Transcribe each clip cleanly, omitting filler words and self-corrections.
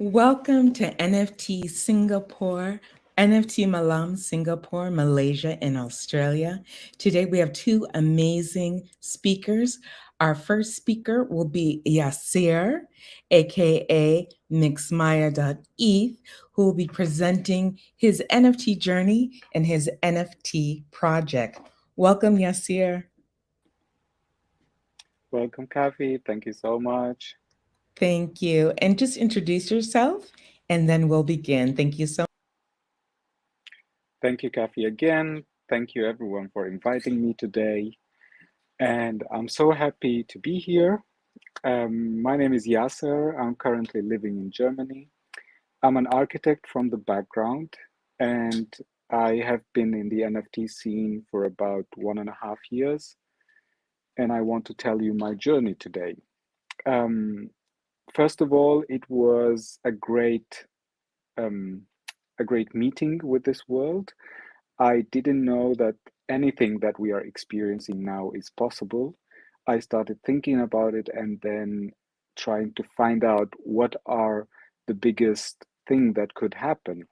Welcome to NFT Singapore, NFT Malam, Singapore, Malaysia, and Australia. Today we have two amazing speakers. Our first speaker will be Yasir, aka Mixmaya.eth, who will be presenting his NFT journey and his NFT project. Welcome, Yasir. Welcome, Kathy. Thank you so much. Thank you. And just introduce yourself and then we'll begin. Thank you so. Thank you, Kathy, again. Thank you, everyone, for inviting me today. And I'm so happy to be here. My name is Yasser. I'm currently living in Germany. I'm an architect from the background, and I have been in the NFT scene for about 1.5 years. And I want to tell you my journey today. Um, First of all, it was um, a great meeting with this world. I didn't know that anything that we are experiencing now is possible. I started thinking about it and then trying to find out what are the biggest thing that could happen.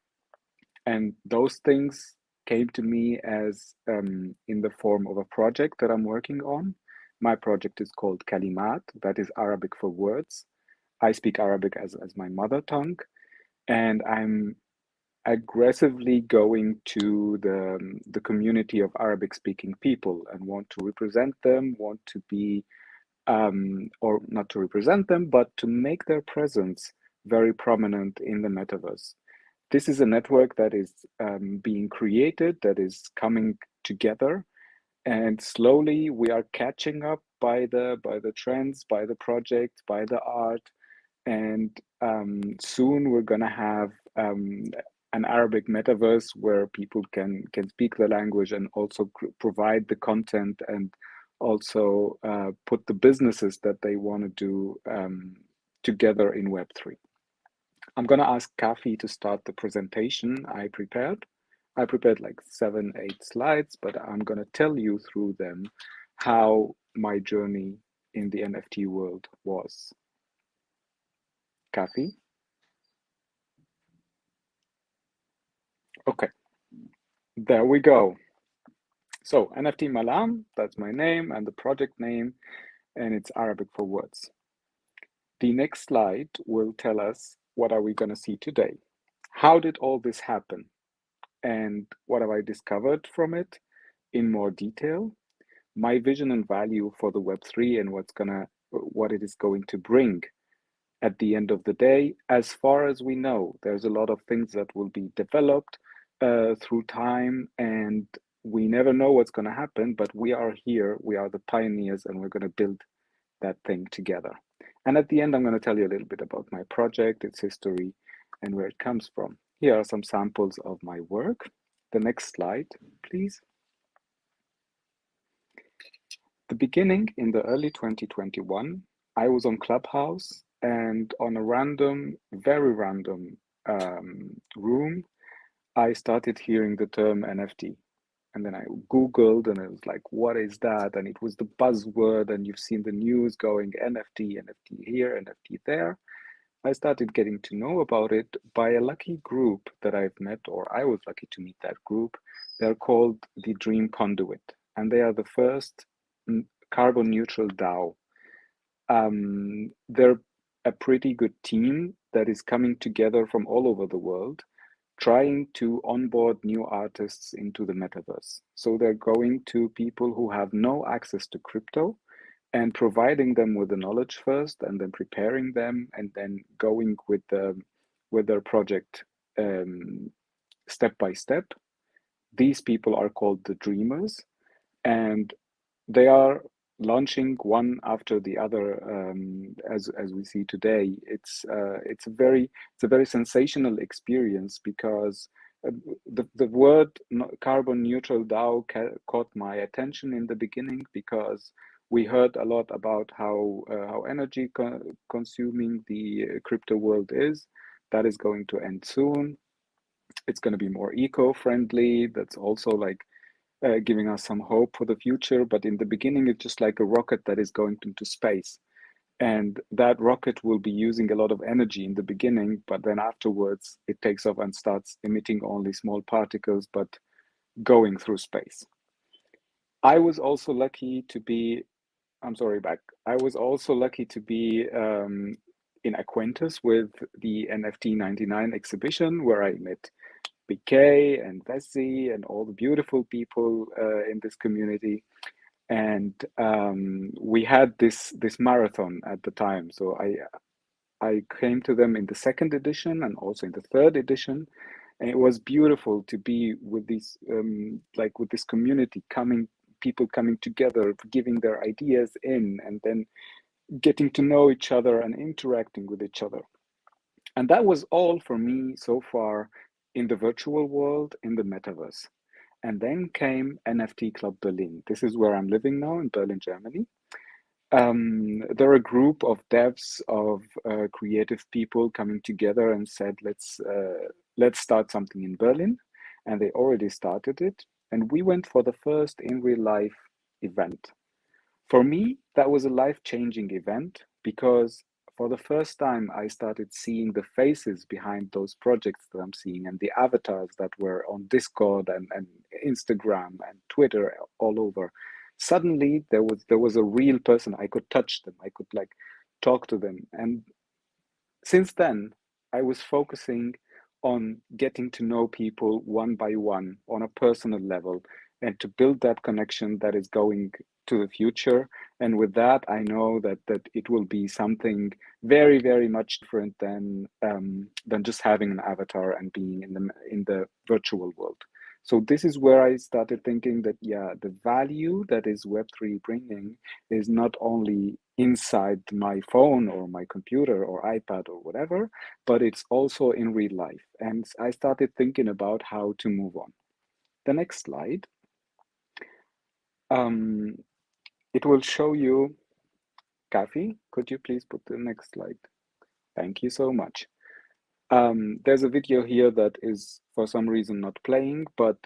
And those things came to me as in the form of a project that I'm working on. My project is called Kalimat, that is Arabic for words. I speak Arabic as my mother tongue, and I'm aggressively going to the community of Arabic speaking people and want to represent them, want to be, or not to represent them, but to make their presence very prominent in the metaverse. This is a network that is being created, that is coming together, and slowly we are catching up by the trends, by the project, by the art, and soon we're gonna have an Arabic metaverse where people can speak the language and also provide the content and also put the businesses that they want to do together in Web3. I'm gonna ask Kafi to start the presentation I prepared. I prepared like 7, 8 slides, but I'm gonna tell you through them how my journey in the NFT world was. Kafi? Okay, there we go. So NFT Malam, that's my name and the project name, and it's Arabic for words. The next slide will tell us what are we going to see today. How did all this happen? And what have I discovered from it in more detail? My vision and value for the Web3 and what it is going to bring at the end of the day. As far as we know, there's a lot of things that will be developed through time, and we never know what's going to happen, but we are here, we are the pioneers, and we're going to build that thing together. And at the end, I'm going to tell you a little bit about my project, its history, and where it comes from. Here are some samples of my work. The next slide, please. The beginning in the early 2021, I was on Clubhouse and on a random, very random room, I started hearing the term NFT. And then I Googled and it was like, what is that? And it was the buzzword, and you've seen the news going NFT, NFT here, NFT there. I started getting to know about it by a lucky group that I've met, or I was lucky to meet that group. They're called the Dream Conduit, and they are the first carbon neutral DAO. They're a pretty good team that is coming together from all over the world, trying to onboard new artists into the metaverse. So they're going to people who have no access to crypto and providing them with the knowledge first, and then preparing them, and then going with their project step by step. These people are called the dreamers, and they are launching one after the other, as we see today. It's a very sensational experience because the word carbon neutral DAO caught my attention in the beginning, because we heard a lot about how energy consuming the crypto world is. That is going to end soon. It's going to be more eco-friendly. That's also like giving us some hope for the future. But in the beginning, it's just like a rocket that is going into space. And that rocket will be using a lot of energy in the beginning, but then afterwards it takes off and starts emitting only small particles, but going through space. I was also lucky to be, I'm sorry, back. I was also lucky to be in acquaintance with the NFT 99 exhibition where I met BK and Vessi and all the beautiful people in this community. And we had this marathon at the time. So I came to them in the second edition and also in the third edition. And it was beautiful to be with these, like with this community coming, people coming together, giving their ideas in, and then getting to know each other and interacting with each other. And that was all for me so far in the virtual world, in the metaverse. And then came NFT Club Berlin. This is where I'm living now in Berlin, Germany. They're a group of devs, of creative people coming together and said, let's start something in Berlin. And they already started it. And we went for the first in real life event. For me, that was a life-changing event because for the first time, I started seeing the faces behind those projects that I'm seeing and the avatars that were on Discord and Instagram and Twitter all over. Suddenly, there was a real person. I could touch them. I could like talk to them. And since then, I was focusing on getting to know people one by one on a personal level and to build that connection that is going to the future. And with that, I know that it will be something very, very much different than just having an avatar and being in the virtual world. So this is where I started thinking that, yeah, the value that is Web3 bringing is not only inside my phone or my computer or iPad or whatever, but it's also in real life. And I started thinking about how to move on. The next slide, um, it will show you, Kathy, could you please put the next slide? Thank you so much. There's a video here that is for some reason not playing, but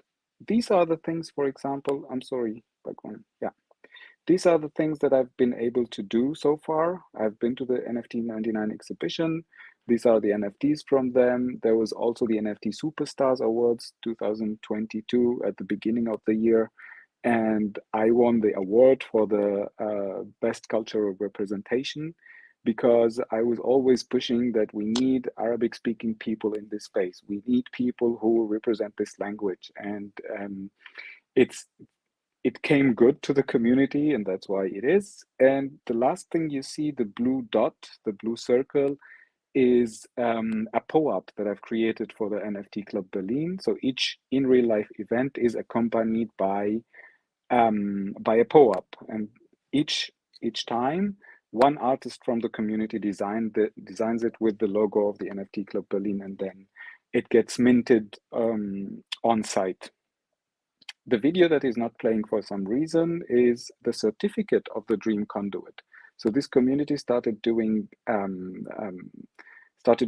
these are the things, for example, I'm sorry, back one. Yeah. These are the things that I've been able to do so far. I've been to the NFT 99 exhibition. These are the NFTs from them. There was also the NFT Superstars Awards 2022 at the beginning of the year. And I won the award for the best cultural representation because I was always pushing that we need Arabic speaking people in this space. We need people who represent this language. And it's it came good to the community, and that's why it is. And the last thing you see, the blue dot, the blue circle, is a POAP that I've created for the NFT Club Berlin. So each in real life event is accompanied by a POAP, and each time one artist from the community designs it with the logo of the NFT Club Berlin, and then it gets minted on site. The video that is not playing for some reason is the certificate of the Dream Conduit. So this community started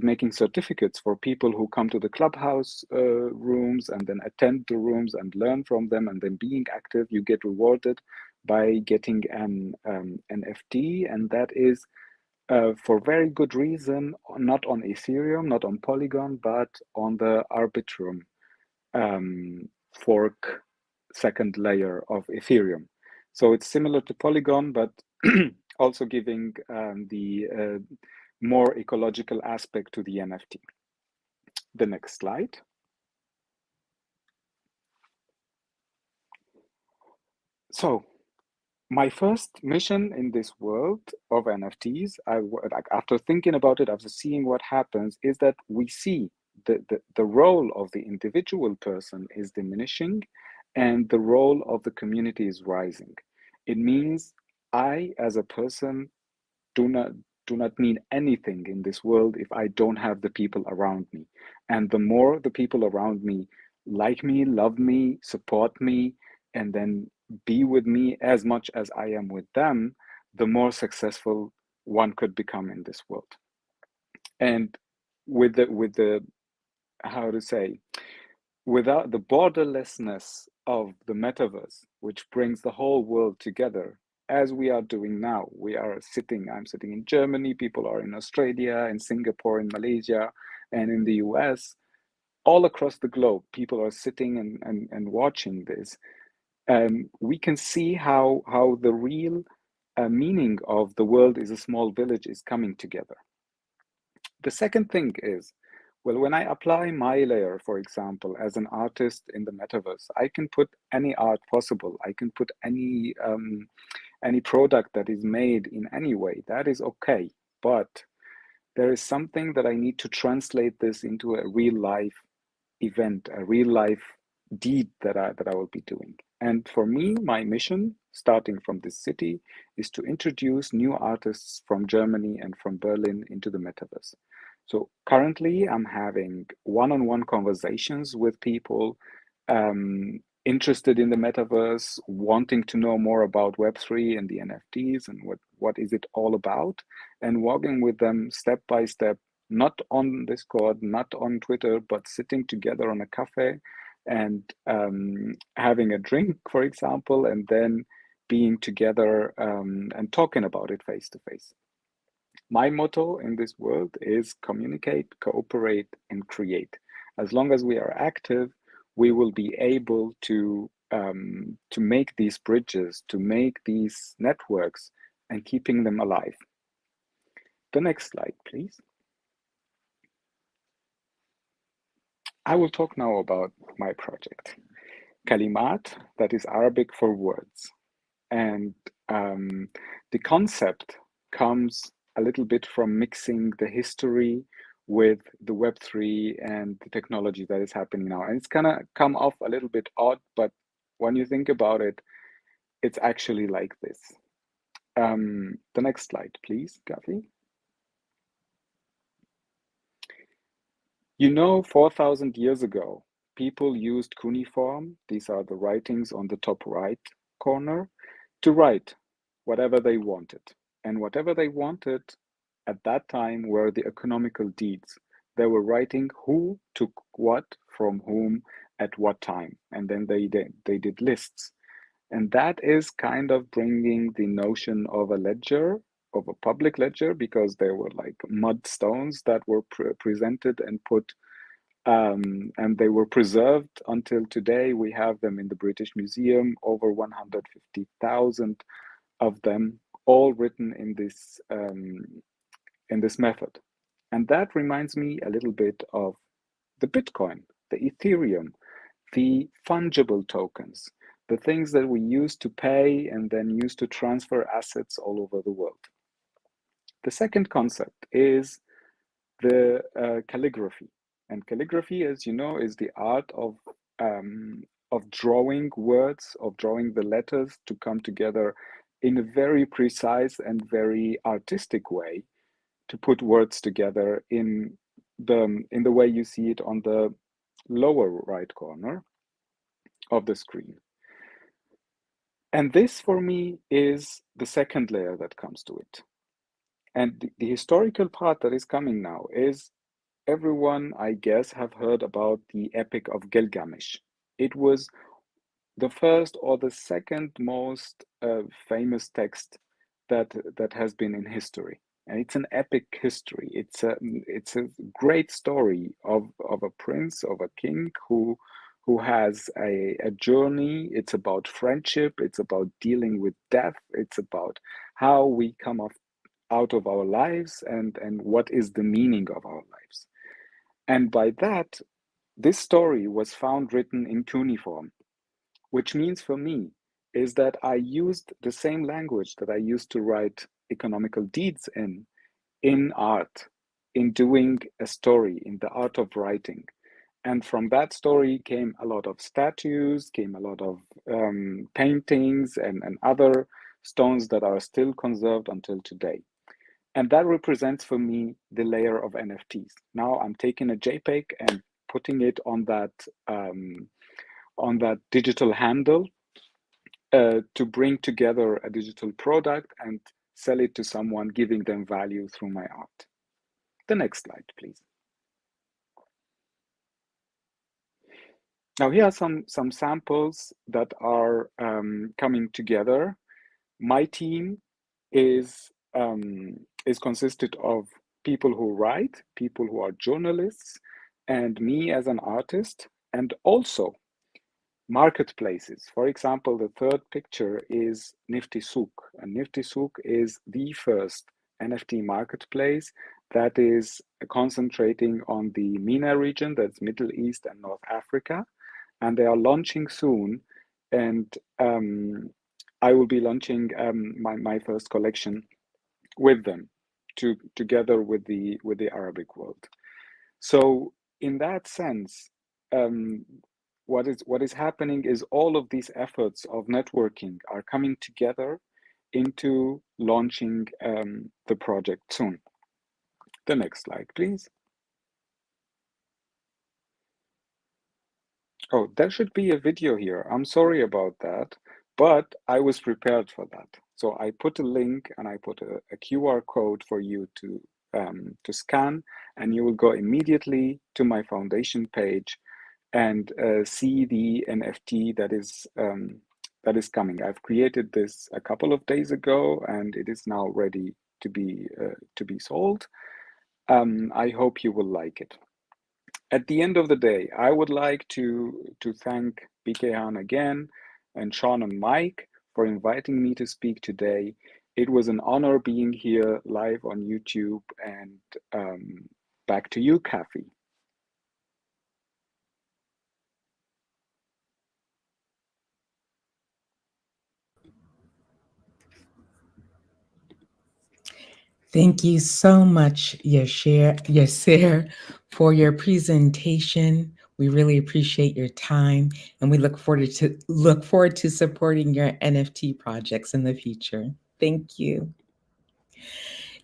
making certificates for people who come to the clubhouse rooms and then attend the rooms and learn from them, and then being active, you get rewarded by getting an NFT, and that is for very good reason, not on Ethereum, not on Polygon, but on the Arbitrum fork second layer of Ethereum. So it's similar to Polygon, but also giving the more ecological aspect to the NFT. The next slide. So my first mission in this world of NFTs, after thinking about it, after seeing what happens, is that we see the role of the individual person is diminishing and the role of the community is rising. It means I, as a person, do not do not need anything in this world if I don't have the people around me. And the more the people around me like me, love me, support me, and then be with me as much as I am with them, the more successful one could become in this world. And with the how to say, without the borderlessness of the metaverse, which brings the whole world together, as we are doing now. I'm sitting in Germany, people are in Australia, in Singapore, in Malaysia, and in the US. All across the globe, people are sitting and watching this. We can see how the real meaning of the world is a small village is coming together. The second thing is, well, when I apply my layer, for example, as an artist in the metaverse, I can put any art possible. I can put any product that is made in any way. That is okay. But there is something that I need to translate this into a real life event, a real life deed that I will be doing. And for me, my mission, starting from this city, is to introduce new artists from Germany and from Berlin into the metaverse. So currently, I'm having one-on-one conversations with people interested in the metaverse, wanting to know more about Web3 and the NFTs and what is it all about, and walking with them step by step, not on Discord, not on Twitter, but sitting together on a cafe and having a drink, for example, and then being together and talking about it face to face. My motto in this world is communicate, cooperate, and create. As long as we are active, we will be able to make these bridges, to make these networks, and keeping them alive. The next slide, please. I will talk now about my project. Kalimat, that is Arabic for words. And the concept comes a little bit from mixing the history with the Web3 and the technology that is happening now. And it's gonna come off a little bit odd, but when you think about it, it's actually like this. The next slide, please, Gavi. You know, 4,000 years ago, people used cuneiform, these are the writings on the top right corner, to write whatever they wanted. And whatever they wanted at that time were the economical deeds. They were writing who took what from whom at what time. And then they did lists. And that is kind of bringing the notion of a ledger, of a public ledger, because there were like mud stones that were presented and put, and they were preserved until today. We have them in the British Museum, over 150,000 of them, all written in this method. And that reminds me a little bit of the Bitcoin, the Ethereum, the fungible tokens, the things that we use to pay and then use to transfer assets all over the world. The second concept is the calligraphy. And calligraphy, as you know, is the art of drawing words, of drawing the letters to come together in a very precise and very artistic way to put words together in the way you see it on the lower right corner of the screen. And this for me is the second layer that comes to it. And the historical part that is coming now is everyone, I guess, have heard about the Epic of Gilgamesh. It was the first or the second most famous text that has been in history, and it's an epic history. It's a great story of a prince, of a king who has a journey. It's about friendship. It's about dealing with death. It's about how we come out of our lives and what is the meaning of our lives. And by that, this story was found written in cuneiform, which means for me is that I used the same language that I used to write economical deeds in art, in doing a story, in the art of writing. And from that story came a lot of statues, came a lot of paintings and other stones that are still conserved until today. And that represents for me the layer of NFTs. Now I'm taking a JPEG and putting it on that digital handle to bring together a digital product and sell it to someone, giving them value through my art. The next slide, please. Now here are some samples that are coming together. My team is is consisted of people who write, people who are journalists, and me as an artist, and also marketplaces. For example, the third picture is Nifty Souk. And Nifty Souk is the first NFT marketplace that is concentrating on the MENA region, that's Middle East and North Africa. And they are launching soon. And I will be launching my first collection with them together with the Arabic world. So in that sense, um, what is happening is all of these efforts of networking are coming together into launching the project soon. The next slide, please. Oh, there should be a video here. I'm sorry about that, but I was prepared for that. So I put a link and I put a QR code for you to scan, and you will go immediately to my foundation page and see the NFT that is coming. I've created this a couple of days ago, and it is now ready to be sold. I hope you will like it. At the end of the day, I would like to thank BK Han again and Sean and Mike for inviting me to speak today. It was an honor being here live on YouTube, and back to you, Kathy. Thank you so much, Yasser, for your presentation. We really appreciate your time, and we look forward to supporting your NFT projects in the future. Thank you.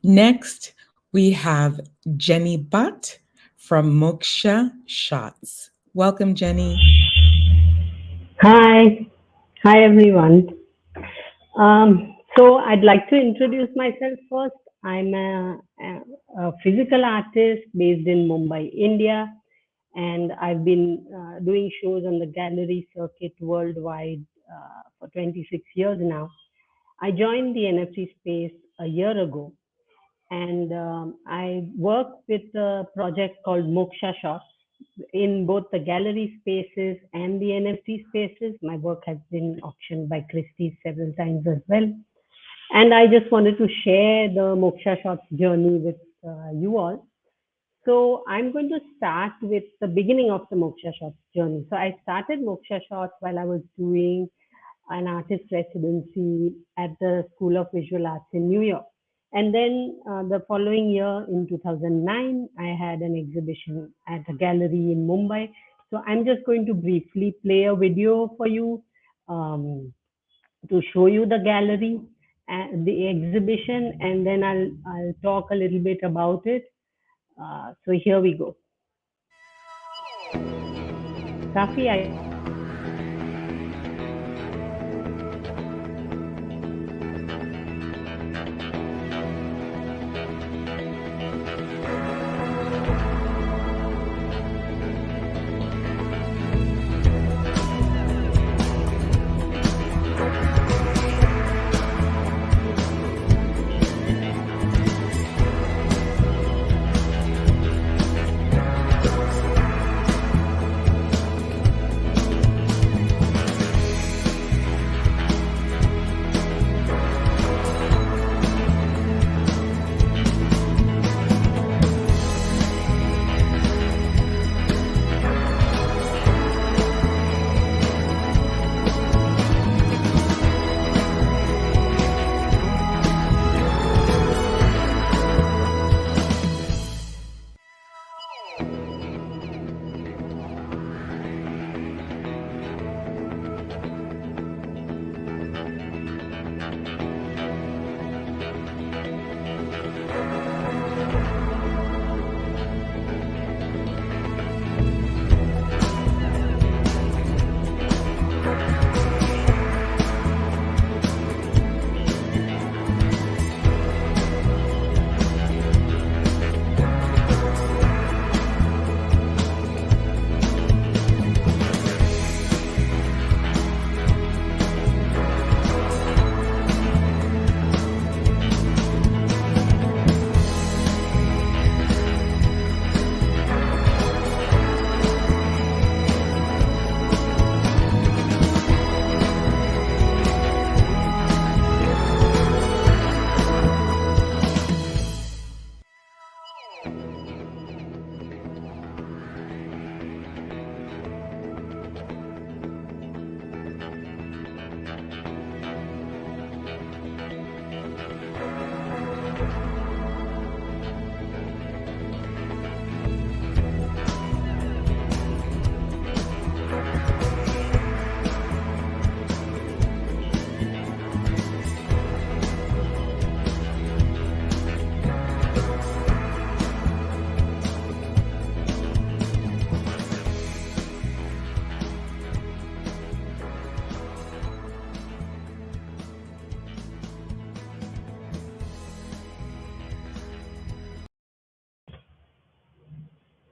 Next, we have Jenny Butt from Moksha Shots. Welcome, Jenny. Hi. Hi, everyone. So I'd like to introduce myself first. I'm a physical artist based in Mumbai, India, and I've been doing shows on the gallery circuit worldwide for 26 years now. I joined the NFT space a year ago, and I work with a project called Moksha Shots in both the gallery spaces and the NFT spaces. My work has been auctioned by Christie's several times as well. And I just wanted to share the Moksha Shots journey with you all. So I'm going to start with the beginning of the Moksha Shots journey. So I started Moksha Shots while I was doing an artist residency at the School of Visual Arts in New York. And then the following year, in 2009, I had an exhibition at a gallery in Mumbai. So I'm just going to briefly play a video for you to show you the gallery and the exhibition, and then I'll talk a little bit about it. So here we go. Safi,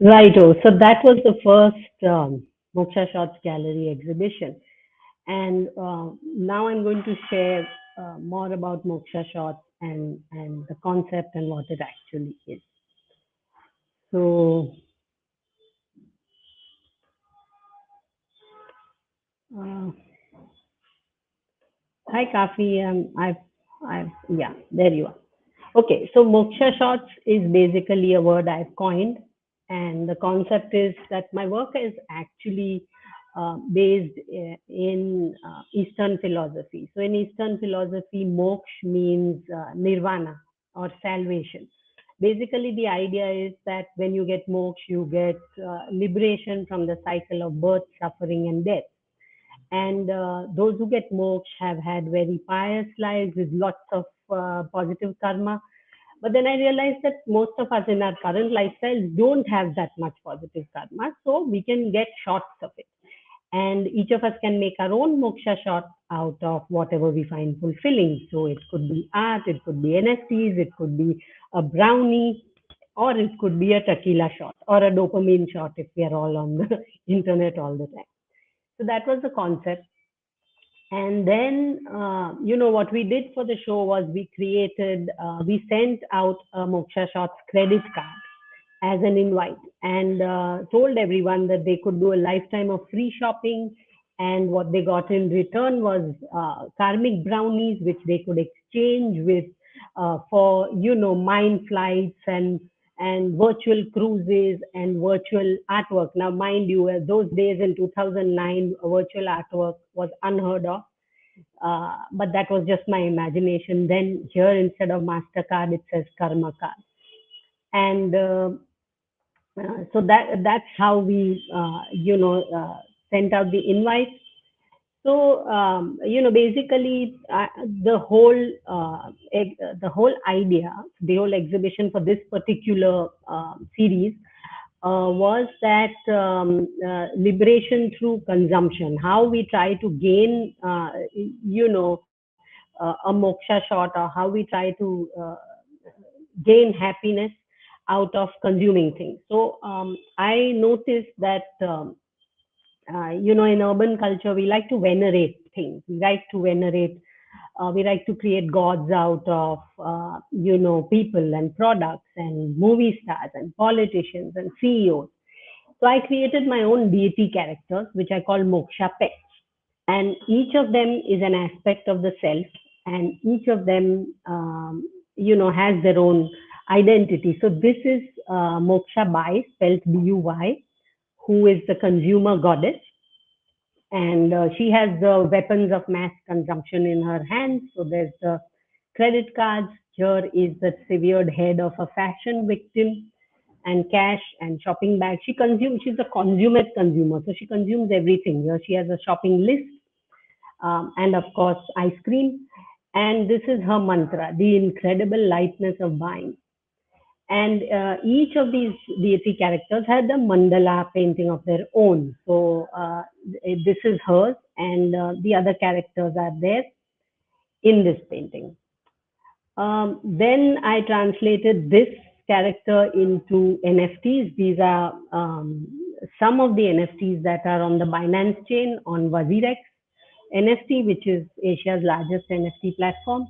Righto. So that was the first Moksha Shots Gallery exhibition. And now I'm going to share more about Moksha Shots and the concept and what it actually is. So, uh, hi, Kafi. Yeah, there you are. Okay, so moksha shots is basically a word I've coined, and the concept is that my work is actually based in Eastern philosophy. So, in Eastern philosophy, moksha means nirvana or salvation. Basically, the idea is that when you get moksha, you get liberation from the cycle of birth, suffering, and death. And those who get moksha have had very pious lives with lots of positive karma. But then I realized that most of us in our current lifestyles don't have that much positive karma, so we can get shots of it. And each of us can make our own moksha shot out of whatever we find fulfilling. So it could be art, it could be NFTs, it could be a brownie, or it could be a tequila shot or a dopamine shot if we are all on the internet all the time. So that was the concept. And then, what we did for the show was we sent out a Moksha Shots credit card as an invite and told everyone that they could do a lifetime of free shopping. And what they got in return was karmic brownies, which they could exchange with for mind flights and virtual cruises and virtual artwork. Now, mind you, those days in 2009, virtual artwork was unheard of. But that was just my imagination. Then here, instead of Mastercard, it says Karma card, and so that's how we sent out the invite. So basically, the whole idea, the whole exhibition for this particular series was that liberation through consumption, how we try to gain, a moksha shot, or how we try to gain happiness out of consuming things. So I noticed that, in urban culture, we like to venerate things. We like to create gods out of, people and products and movie stars and politicians and CEOs. So I created my own deity characters, which I call Moksha Pets. And each of them is an aspect of the self, and each of them, has their own identity. So this is Moksha Bai, spelled Buy, who is the consumer goddess, and she has the weapons of mass consumption in her hands. So there's the credit cards. Here is the severed head of a fashion victim, and cash and shopping bags. She's a consummate consumer, so she consumes everything. Here she has a shopping list, and of course, ice cream. And this is her mantra, the incredible lightness of buying. And each of these deity characters had a mandala painting of their own. So this is hers, and the other characters are there in this painting. Then I translated this character into NFTs. These are some of the NFTs that are on the Binance chain on WazirX NFT, which is Asia's largest NFT platform.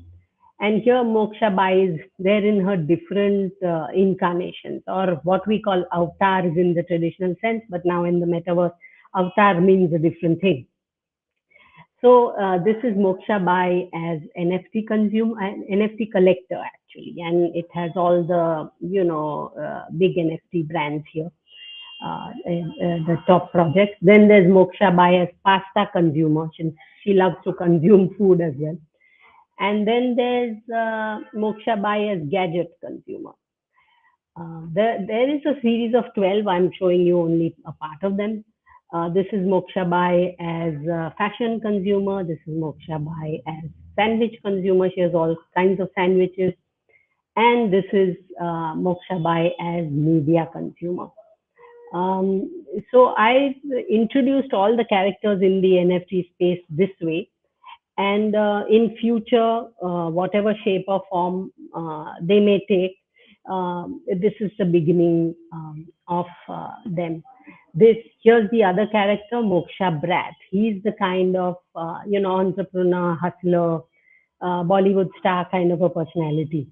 And here Moksha Bai is there in her different incarnations, or what we call avatars in the traditional sense, but now in the metaverse, avatar means a different thing. So this is Moksha Bai as NFT consumer, NFT collector actually, and it has all the big NFT brands here, the top projects. Then there's Moksha Bai as pasta consumer, since she loves to consume food as well. And then there's Moksha Bai as gadget consumer. There is a series of 12. I'm showing you only a part of them. This is Moksha Bai as fashion consumer. This is Moksha Bai as sandwich consumer. She has all kinds of sandwiches. And this is Moksha Bai as media consumer. So I introduced all the characters in the NFT space this way. And in future, whatever shape or form they may take, this is the beginning of them. This Here's the other character, Moksha Brat. He's the kind of entrepreneur, hustler, Bollywood star kind of a personality.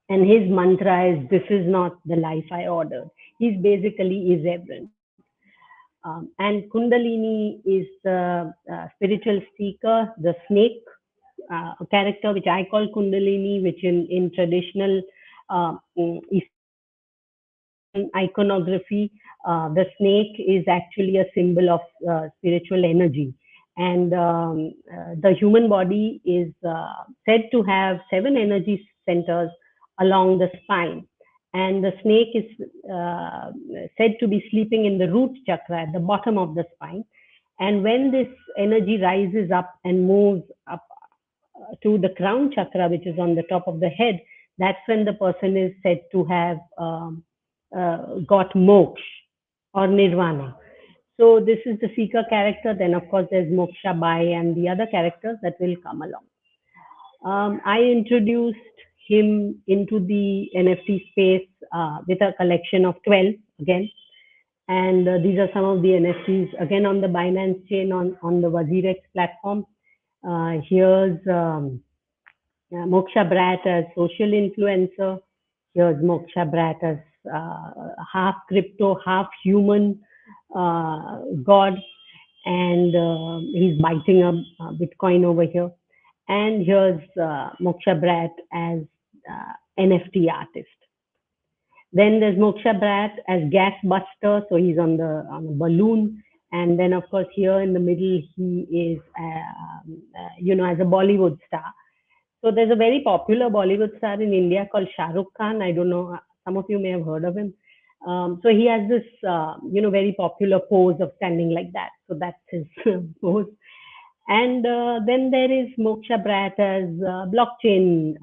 And his mantra is, "This is not the life I ordered." He's basically irreverent. And Kundalini is the spiritual seeker, the snake character, which I call Kundalini, which in traditional Eastern iconography, the snake is actually a symbol of spiritual energy. And the human body is said to have 7 energy centers along the spine. And the snake is said to be sleeping in the root chakra at the bottom of the spine. And when this energy rises up and moves up to the crown chakra, which is on the top of the head, that's when the person is said to have got moksha or nirvana. So this is the seeker character. Then of course there's Moksha Bai and the other characters that will come along. I introduced him into the NFT space with a collection of 12 again. And these are some of the NFTs again on the Binance chain on the WazirX platform. Here's Moksha Brat as social influencer. Here's Moksha Brat as half crypto, half human god, and he's biting a Bitcoin over here. And here's Moksha Brat as NFT artist. Then there's Moksha Brat as gas buster, so he's on a balloon. And then of course here in the middle he is, as a Bollywood star. So there's a very popular Bollywood star in India called Shah Rukh Khan. I don't know, some of you may have heard of him. So he has this, very popular pose of standing like that. So that's his pose. And then there is Moksha Brat as blockchain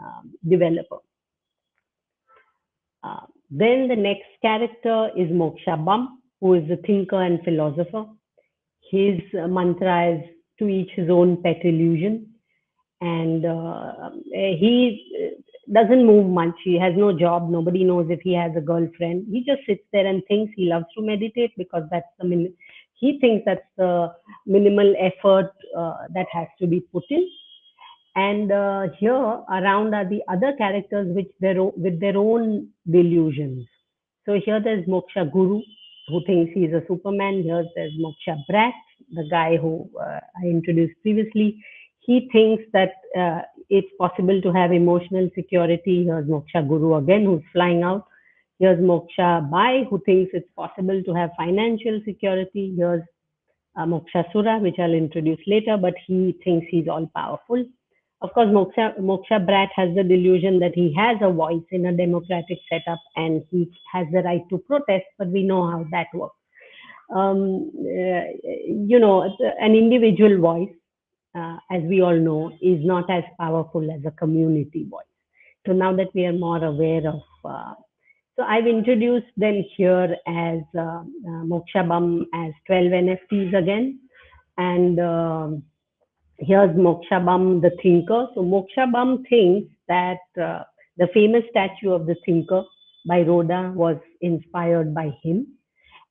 developer. Then the next character is Moksha Bum, who is a thinker and philosopher. His mantra is to each his own pet illusion. And he doesn't move much. He has no job. Nobody knows if he has a girlfriend. He just sits there and thinks. He loves to meditate because he thinks that's the minimal effort that has to be put in. And here around are the other characters with their own delusions. So here there's Moksha Guru, who thinks he's a Superman. Here there's Moksha Brat, the guy who I introduced previously. He thinks that it's possible to have emotional security. Here's Moksha Guru again, who's flying out. Here's Moksha Bai, who thinks it's possible to have financial security. Here's Moksha Sura, which I'll introduce later, but he thinks he's all powerful. Of course, Moksha Brat has the delusion that he has a voice in a democratic setup and he has the right to protest, but we know how that works. An individual voice, as we all know, is not as powerful as a community voice. So now that we are more aware of, so I've introduced them here as Moksha Bum as 12 NFTs again. And here's Moksha Bum, the thinker. So Moksha Bum thinks that the famous statue of the thinker by Rhoda was inspired by him.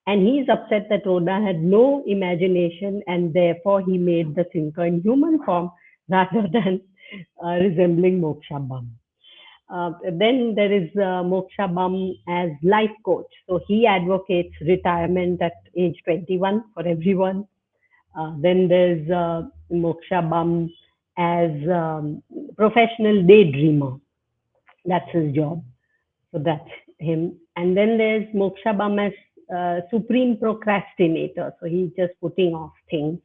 And he's upset that Rhoda had no imagination and therefore he made the thinker in human form rather than resembling Moksha Bum. Then there is Moksha Bum as life coach. So he advocates retirement at age 21 for everyone. Then there's Moksha Bum as professional daydreamer. That's his job. So that's him. And then there's Moksha Bum as supreme procrastinator. So he's just putting off things.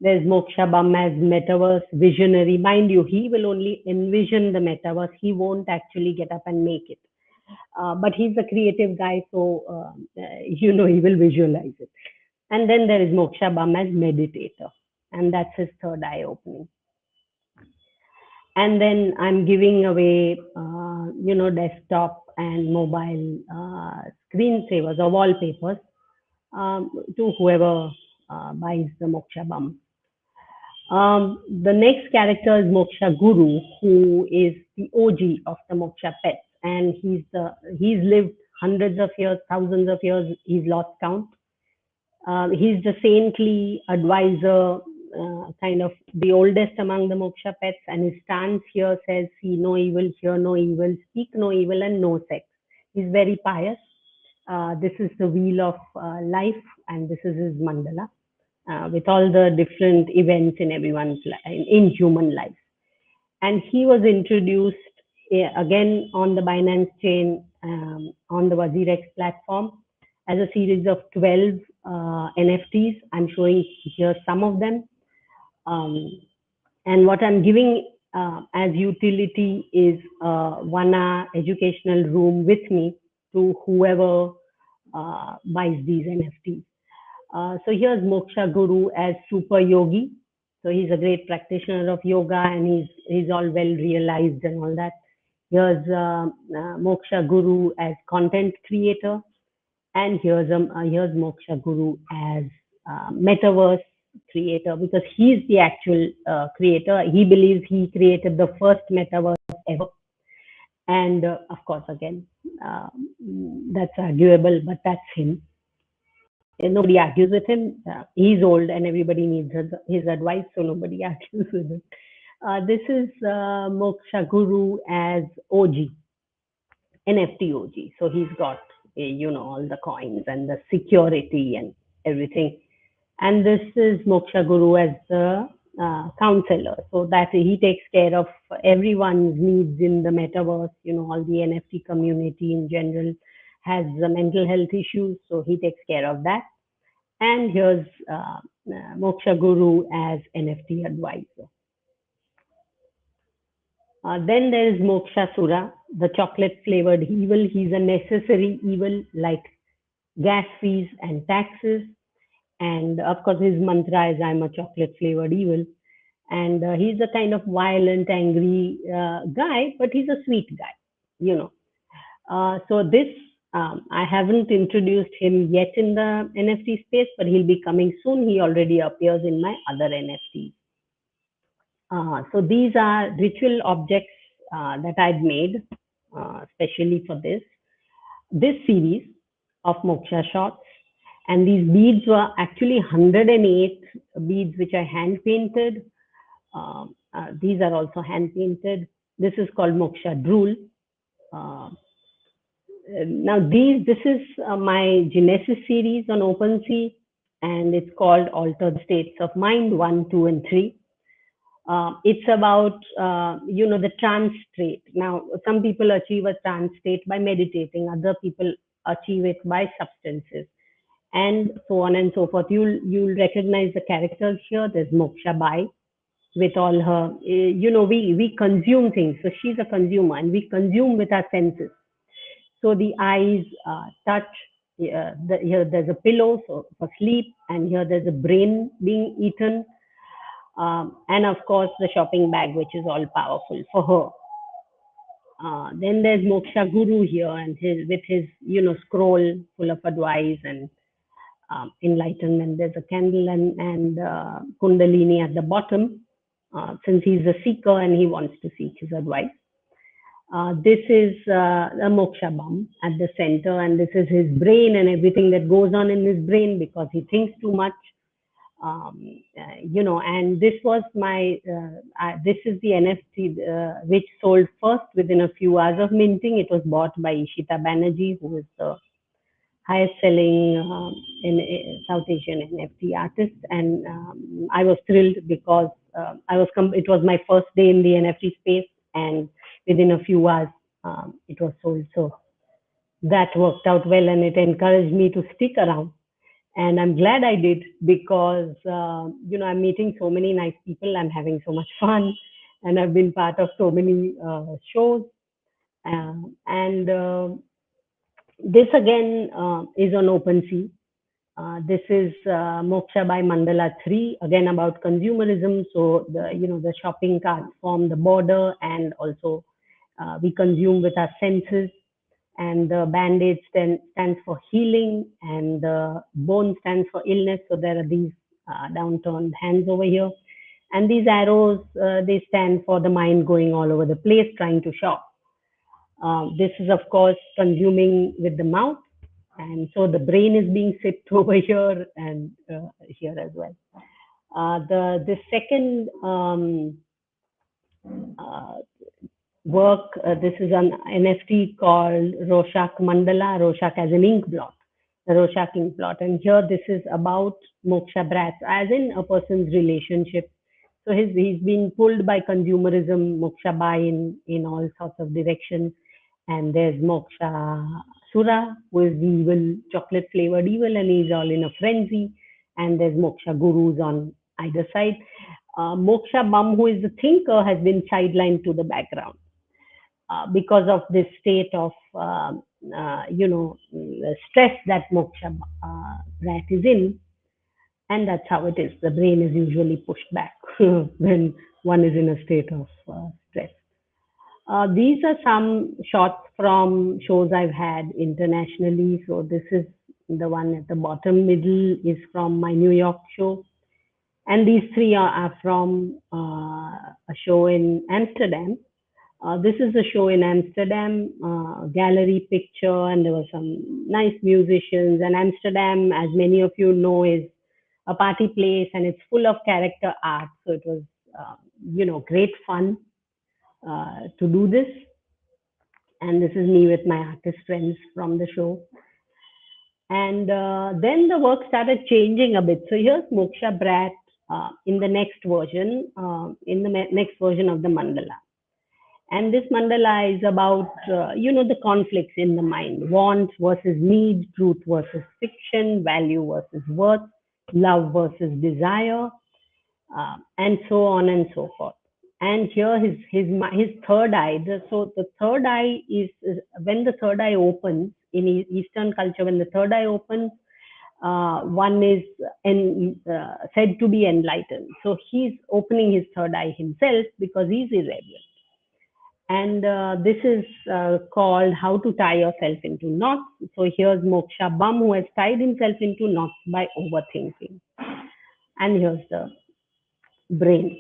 There's Moksha Bum as metaverse visionary. Mind you, he will only envision the metaverse. He won't actually get up and make it. But he's a creative guy, so he will visualize it. And then there is Moksha Bum as meditator. And that's his third eye opening. And then I'm giving away, desktop and mobile screensavers or wallpapers to whoever buys the Moksha Bum. The next character is Moksha Guru, who is the OG of the Moksha pets. and he's lived hundreds of years, thousands of years. He's lost count. He's the saintly advisor, kind of the oldest among the moksha pets, and his stance here says, see no evil, hear no evil, speak no evil, and no sex. He's very pious. This is the wheel of life, and this is his mandala with all the different events in in human life. And he was introduced again on the Binance chain on the WazirX platform as a series of 12 NFTs. I'm showing here some of them. And what I'm giving as utility is 1 hour educational room with me to whoever buys these NFTs. So here's Moksha Guru as Super Yogi. So he's a great practitioner of yoga, and he's all well realized and all that. Here's Moksha Guru as content creator, and here's Moksha Guru as metaverse creator, because he's the actual creator. He believes he created the first metaverse ever, and of course, again, that's arguable, but that's him. And nobody argues with him. He's old, and everybody needs his advice, so nobody argues with him. This is Moksha Guru as OG, NFT OG. So he's got, all the coins and the security and everything. And this is Moksha Guru as the counselor. So that he takes care of everyone's needs in the metaverse, all the NFT community in general has mental health issues. So he takes care of that. And here's Moksha Guru as NFT advisor. Then there is Moksha Sura, the chocolate flavored evil. He's a necessary evil like gas fees and taxes. And of course, his mantra is I'm a chocolate flavored evil. And he's a kind of violent, angry guy, but he's a sweet guy. So this, I haven't introduced him yet in the NFT space, but he'll be coming soon. He already appears in my other NFTs. So these are ritual objects that I've made, especially for this series of Moksha shots. And these beads were actually 108 beads which I hand painted. These are also hand painted. This is called Moksha Drool. Now this is my Genesis series on OpenSea, and it's called Altered States of Mind 1, 2, and 3. It's about the trance state. Now some people achieve a trance state by meditating, other people achieve it by substances, and so on and so forth. You'll recognize the characters here. There's Moksha Bai with all her, we consume things. So she's a consumer, and we consume with our senses. So the eyes touch. Here there's a pillow for sleep, and here there's a brain being eaten, and of course the shopping bag, which is all powerful for her. Then there's Moksha Guru here, and with his scroll full of advice and enlightenment. There's a candle and Kundalini at the bottom, since he's a seeker and he wants to seek his advice. This is a Moksha Bum at the center, and this is his brain and everything that goes on in his brain because he thinks too much. And this was this is the NFT which sold first within a few hours of minting. It was bought by Ishita Banerjee, who is the highest selling in South Asian NFT artist. And I was thrilled because it was my first day in the NFT space, and within a few hours it was sold. So that worked out well, and it encouraged me to stick around. And I'm glad I did because, I'm meeting so many nice people. I'm having so much fun, and I've been part of so many shows. This again is on OpenSea. This is Moksha by Mandala 3, again about consumerism. So the shopping carts form the border, and also we consume with our senses. And the band-aid stands for healing, and the bone stands for illness. So there are these downturned hands over here. And these arrows, they stand for the mind going all over the place, trying to shop. This is, of course, consuming with the mouth. And so the brain is being sipped over here and here as well. The second uh, work, this is an NFT called Rorschach Mandala, Rorschach as an ink blot, the Rorschach ink blot. And here this is about Moksha Brat, as in a person's relationship. So he's been pulled by consumerism, Moksha Bai in all sorts of directions. And there's Moksha Sura, who is the evil, chocolate flavored evil, and he's all in a frenzy. And there's Moksha Gurus on either side. Moksha Bum, who is the thinker, has been sidelined to the background because of this state of, stress that Moksha Brat is in. And that's how it is. The brain is usually pushed back when one is in a state of stress. These are some shots from shows I've had internationally. So this is the one at the bottom middle is from my New York show. And these three are from a show in Amsterdam. This is a show in Amsterdam, gallery picture, and there were some nice musicians. And Amsterdam, as many of you know, is a party place and it's full of character art. So it was, great fun to do this. And this is me with my artist friends from the show. And then the work started changing a bit. So here's Moksha Brat in the next version, next version of the mandala. And this mandala is about, the conflicts in the mind, wants versus need, truth versus fiction, value versus worth, love versus desire, and so on and so forth. And here his third eye. So the third eye is when the third eye opens in Eastern culture. When the third eye opens, one is said to be enlightened. So he's opening his third eye himself because he's irreverent. And this is called How to Tie Yourself into Knots. So here's Moksha Bum, who has tied himself into knots by overthinking. And here's the brain.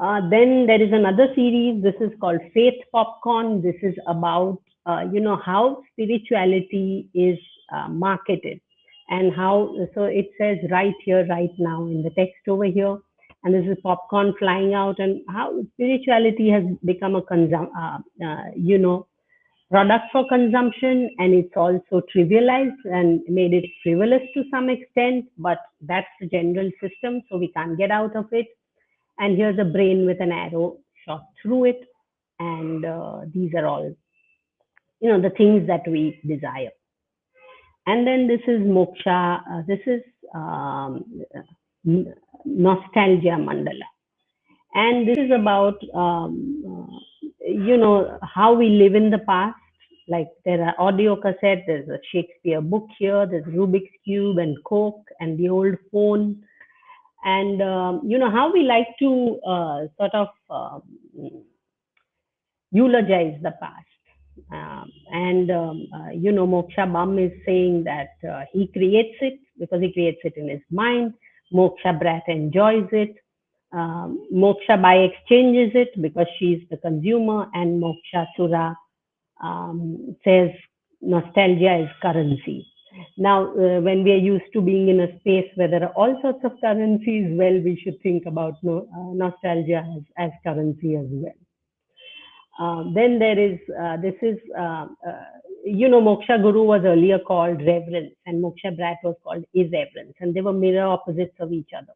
Then there is another series. This is called Faith Popcorn. This is about, how spirituality is marketed and how, so it says right here, right now in the text over here. And this is popcorn flying out and how spirituality has become a product for consumption, and it's also trivialized and made it frivolous to some extent, but that's the general system, so we can't get out of it. And here's a brain with an arrow shot through it, and these are all, the things that we desire. And then this is Moksha, this is Nostalgia Mandala. And this is about, how we live in the past. Like there are audio cassettes, there's a Shakespeare book here, there's Rubik's Cube and Coke and the old phone. And, how we like to sort of eulogize the past. Moksha Bum is saying that he creates it because he creates it in his mind. Moksha Brat enjoys it. Moksha Bai exchanges it because she's the consumer, and Moksha Sura says nostalgia is currency. Now, when we are used to being in a space where there are all sorts of currencies, well, we should think about nostalgia as currency as well. Then there is, Moksha Guru was earlier called reverence, and Moksha Brat was called irreverence, and they were mirror opposites of each other.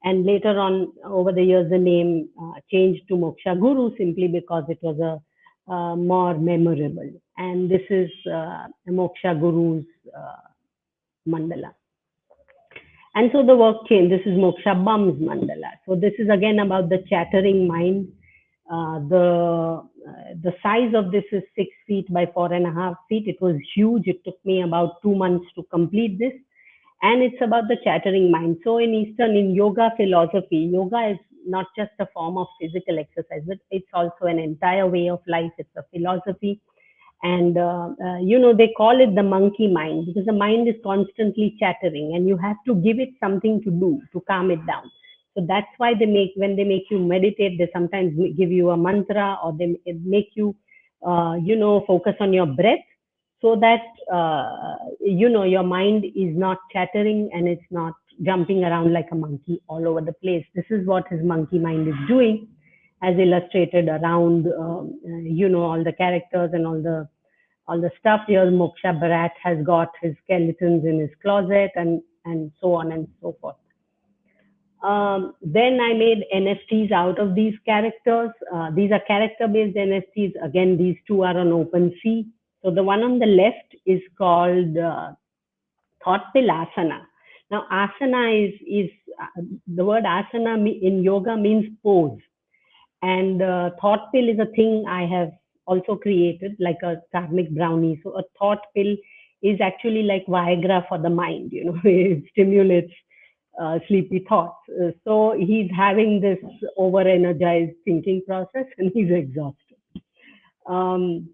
And later on, over the years, the name changed to Moksha Guru simply because it was a more memorable. And this is Moksha Guru's mandala. And so the work came. This is Moksha Bum's mandala. So this is again about the chattering mind. The size of this is 6 feet by 4.5 feet. It was huge. It took me about 2 months to complete this. And it's about the chattering mind. So in yoga philosophy, yoga is not just a form of physical exercise, but it's also an entire way of life. It's a philosophy. And, they call it the monkey mind because the mind is constantly chattering and you have to give it something to do to calm it down. So that's why when they make you meditate, they sometimes give you a mantra or they make you focus on your breath so that, your mind is not chattering and it's not jumping around like a monkey all over the place. This is what his monkey mind is doing, as illustrated around, all the characters and all the stuff. Here, Moksha Bharat has got his skeletons in his closet, and so on and so forth. Then I made NFTs out of these characters. These are character-based NFTs. Again, these two are on OpenSea. So the one on the left is called Thoughtful Asana. Now, asana is the word asana in yoga means pose, and thought pill is a thing I have also created, like a karmic brownie. So a thought pill is actually like Viagra for the mind. It stimulates sleepy thoughts. So he's having this over-energized thinking process, and he's exhausted. Um,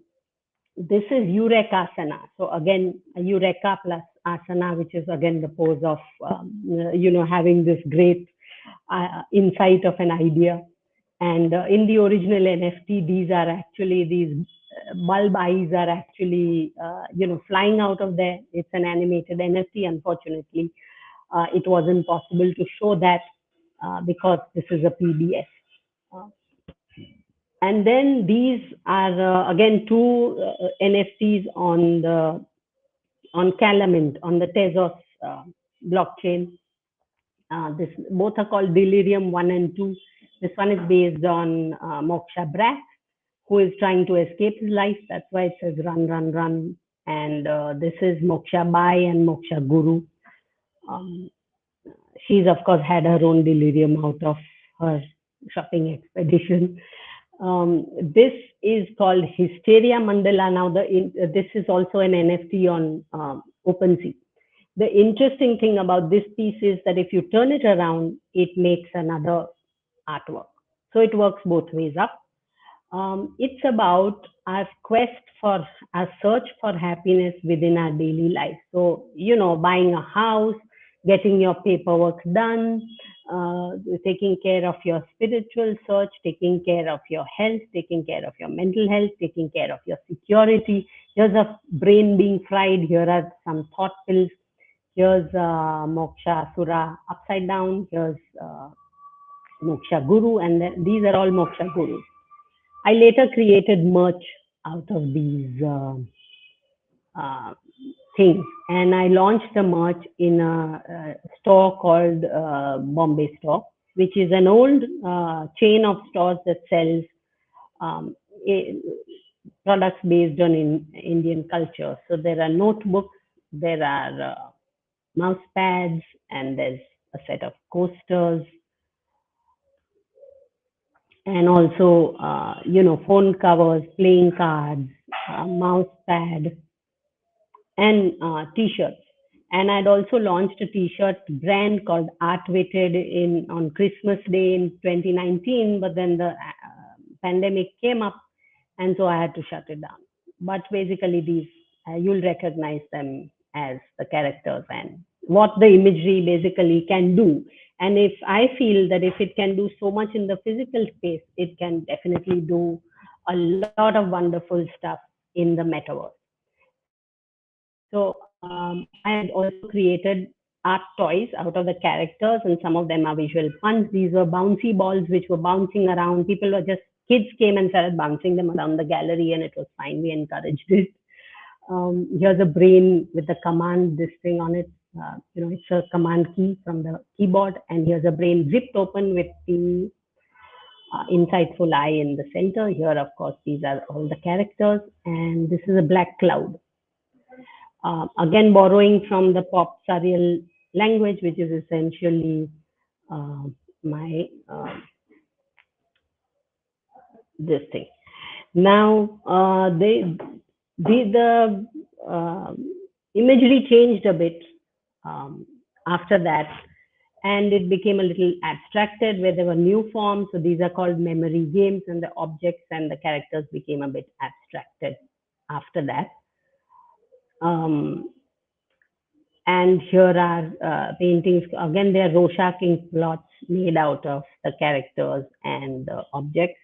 this is Urekasana. So again, Eureka plus asana, which is again the pose of, having this great insight of an idea. And in the original NFT, these bulb eyes are actually, flying out of there. It's an animated NFT. Unfortunately, it wasn't possible to show that because this is a PDF. Uh, and then these are again two NFTs on Calamint, on the Tezos blockchain. This both are called Delirium 1 and 2. This one is based on Moksha Brat, who is trying to escape his life. That's why it says run, run, run. And this is Moksha Bai and Moksha Guru. She's of course had her own delirium out of her shopping expedition. This is called Hysteria Mandala. Now, this is also an NFT on OpenSea. The interesting thing about this piece is that if you turn it around, it makes another artwork. So it works both ways up. It's about our quest for our search for happiness within our daily life. So, buying a house, getting your paperwork done, taking care of your spiritual search, taking care of your health, taking care of your mental health, taking care of your security. Here's a brain being fried. Here are some thought pills. Here's Moksha Sura upside down. Here's Moksha Guru, and these are all Moksha Gurus. I later created merch out of these uh, things, and I launched the merch in a store called Bombay Store, which is an old chain of stores that sells um, products based on Indian culture. So there are notebooks, there are mouse pads, and there's a set of coasters, and also, phone covers, playing cards, mouse pad, and t-shirts. And I'd also launched a t-shirt brand called Art Weighted on Christmas Day in 2019, but then the pandemic came up, and so I had to shut it down. But basically, these you'll recognize them as the characters and what the imagery basically can do. And if I feel that if it can do so much in the physical space, it can definitely do a lot of wonderful stuff in the metaverse. So I had also created art toys out of the characters, and some of them are visual puns. These were bouncy balls which were bouncing around. Kids came and started bouncing them around the gallery, and it was fine. We encouraged it. Here's a brain with the command, this thing on it. It's a command key from the keyboard, and here's a brain zipped open with the insightful eye in the center. Here, of course, these are all the characters, and this is a black cloud. Again, borrowing from the pop surreal language, which is essentially my this thing. Now, the imagery changed a bit after that, and it became a little abstracted where there were new forms. So these are called memory games, and the objects and the characters became a bit abstracted after that. And here are paintings. Again, they are Rorschach ink plots made out of the characters and the objects.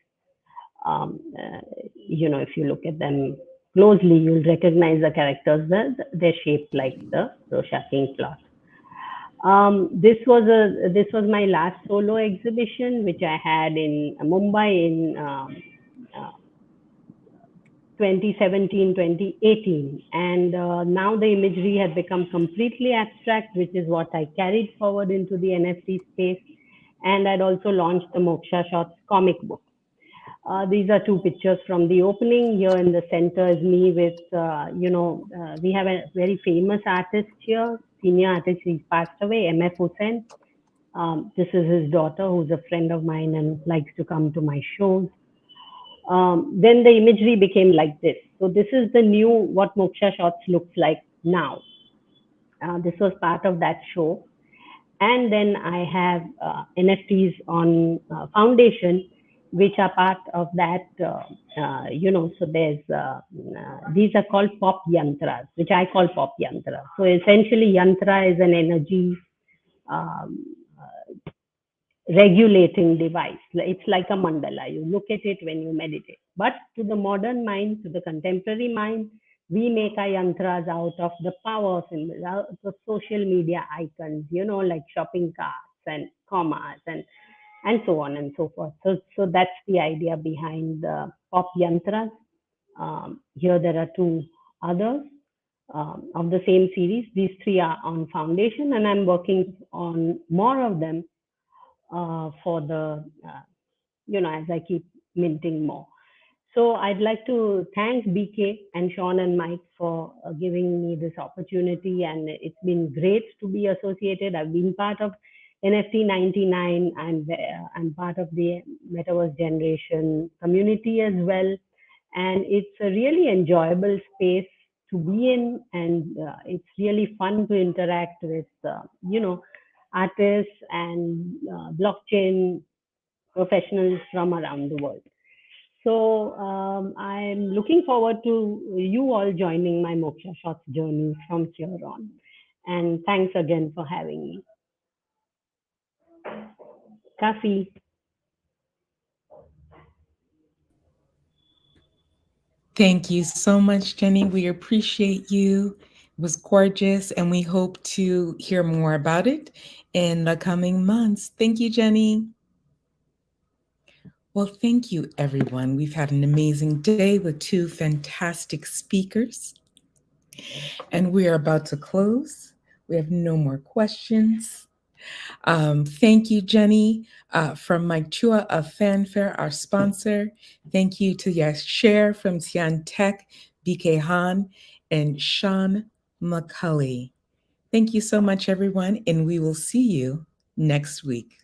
If you look at them closely, you'll recognize the characters. That they're shaped like the Rosha King cloth. This was my last solo exhibition, which I had in Mumbai in uh, 2017, 2018, and now the imagery had become completely abstract, which is what I carried forward into the NFT space. And I'd also launched the Moksha Shots comic book. These are two pictures from the opening. Here in the center is me with, we have a very famous artist here, senior artist. He's passed away, MF Hussain. This is his daughter, who's a friend of mine and likes to come to my shows. Then the imagery became like this. So this is the new what Moksha Shots looks like now. This was part of that show. And then I have NFTs on Foundation, which are part of that. So there's these are called pop yantras, which I call pop yantra. So essentially, yantra is an energy um, regulating device. It's like a mandala. You look at it when you meditate. But to the modern mind, to the contemporary mind, we make our yantras out of the power symbols, out of social media icons, like shopping carts and commas and so on and so forth. So that's the idea behind the pop yantras. Here there are two others of the same series. These three are on Foundation, and I'm working on more of them for the, as I keep minting more. So I'd like to thank BK and Sean and Mike for giving me this opportunity, and it's been great to be associated. I've been part of NFT 99, and I'm part of the Metaverse Generation community as well, and it's a really enjoyable space to be in, and it's really fun to interact with, artists and blockchain professionals from around the world. So I'm looking forward to you all joining my Moksha Shots journey from here on. And thanks again for having me. Kafi. Thank you so much, Jenny. We appreciate you. It was gorgeous, and we hope to hear more about it in the coming months. Thank you, Jenny. Well, thank you, everyone. We've had an amazing day with two fantastic speakers, and we are about to close. We have no more questions. Thank you, Jenny, from Mike Chua of Fanfare, our sponsor. Thank you to Yash Share from Tian Tech, BK Han, and Sean McCulley. Thank you so much, everyone, and we will see you next week.